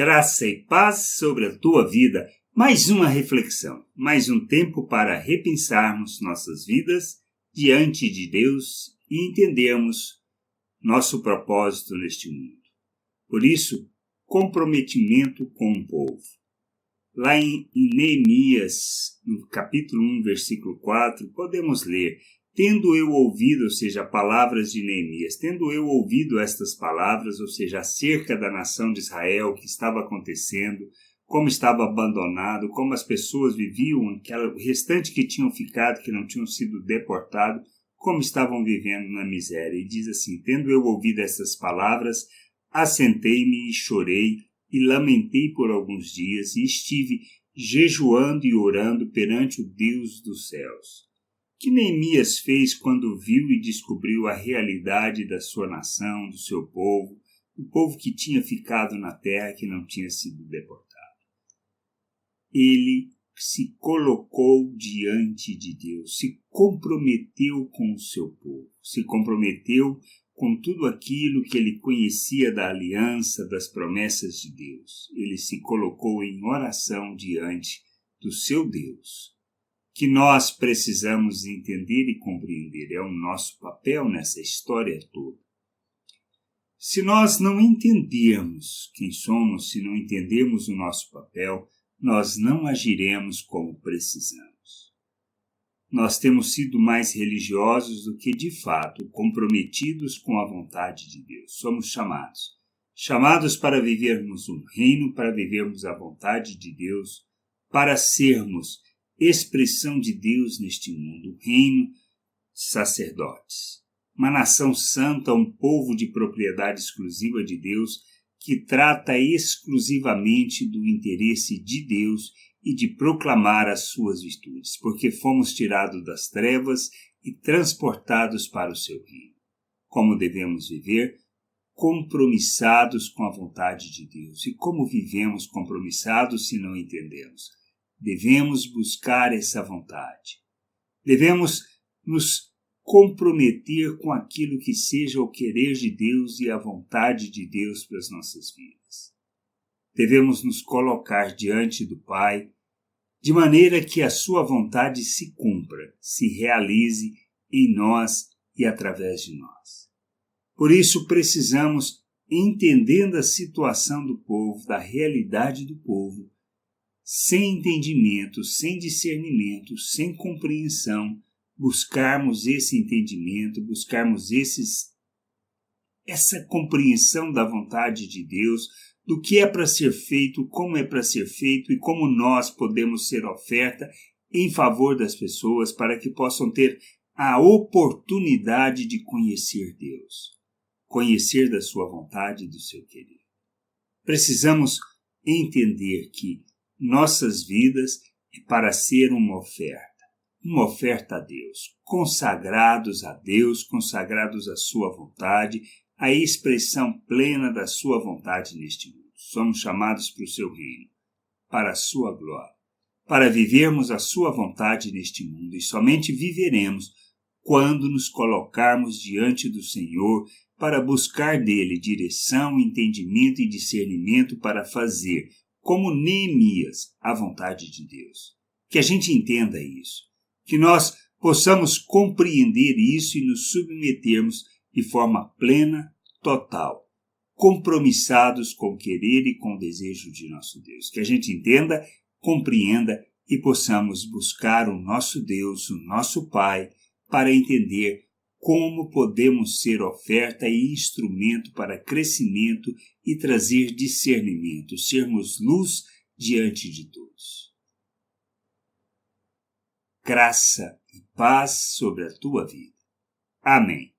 Graça e paz sobre a tua vida. Mais uma reflexão, mais um tempo para repensarmos nossas vidas diante de Deus e entendermos nosso propósito neste mundo. Por isso, comprometimento com o povo. Lá em Neemias, no capítulo 1, versículo 4, podemos ler: tendo eu ouvido, ou seja, palavras de Neemias, tendo eu ouvido estas palavras, ou seja, acerca da nação de Israel, o que estava acontecendo, como estava abandonado, como as pessoas viviam, o restante que tinham ficado, que não tinham sido deportados, como estavam vivendo na miséria. E diz assim: tendo eu ouvido estas palavras, assentei-me e chorei, e lamentei por alguns dias, e estive jejuando e orando perante o Deus dos céus. O que Neemias fez quando viu e descobriu a realidade da sua nação, do seu povo, o povo que tinha ficado na terra, que não tinha sido deportado? Ele se colocou diante de Deus, se comprometeu com o seu povo, se comprometeu com tudo aquilo que ele conhecia da aliança, das promessas de Deus. Ele se colocou em oração diante do seu Deus. Que nós precisamos entender e compreender, é o nosso papel nessa história toda. Se nós não entendermos quem somos, se não entendermos o nosso papel, nós não agiremos como precisamos. Nós temos sido mais religiosos do que, de fato, comprometidos com a vontade de Deus. Somos chamados para vivermos um reino, para vivermos a vontade de Deus, para sermos expressão de Deus neste mundo, o reino de sacerdotes, uma nação santa, um povo de propriedade exclusiva de Deus, que trata exclusivamente do interesse de Deus e de proclamar as suas virtudes, porque fomos tirados das trevas e transportados para o seu reino. Como devemos viver? Compromissados com a vontade de Deus. E como vivemos compromissados se não entendemos? Devemos buscar essa vontade. Devemos nos comprometer com aquilo que seja o querer de Deus e a vontade de Deus para as nossas vidas. Devemos nos colocar diante do Pai, de maneira que a sua vontade se cumpra, se realize em nós e através de nós. Por isso precisamos, entendendo a situação do povo, da realidade do povo, sem entendimento, sem discernimento, sem compreensão, buscarmos esse entendimento, buscarmos essa compreensão da vontade de Deus, do que é para ser feito, como é para ser feito e como nós podemos ser oferta em favor das pessoas para que possam ter a oportunidade de conhecer Deus, conhecer da sua vontade e do seu querer. Precisamos entender que nossas vidas é para ser uma oferta a Deus, consagrados a Deus, consagrados à sua vontade, a expressão plena da sua vontade neste mundo. Somos chamados para o seu reino, para a sua glória, para vivermos a sua vontade neste mundo, e somente viveremos quando nos colocarmos diante do Senhor para buscar dele direção, entendimento e discernimento para fazer, como Neemias, a vontade de Deus. Que a gente entenda isso, que nós possamos compreender isso e nos submetermos de forma plena, total, compromissados com o querer e com o desejo de nosso Deus. Que a gente entenda, compreenda e possamos buscar o nosso Deus, o nosso Pai, para entender como podemos ser oferta e instrumento para crescimento e trazer discernimento, sermos luz diante de todos. Graça e paz sobre a tua vida. Amém.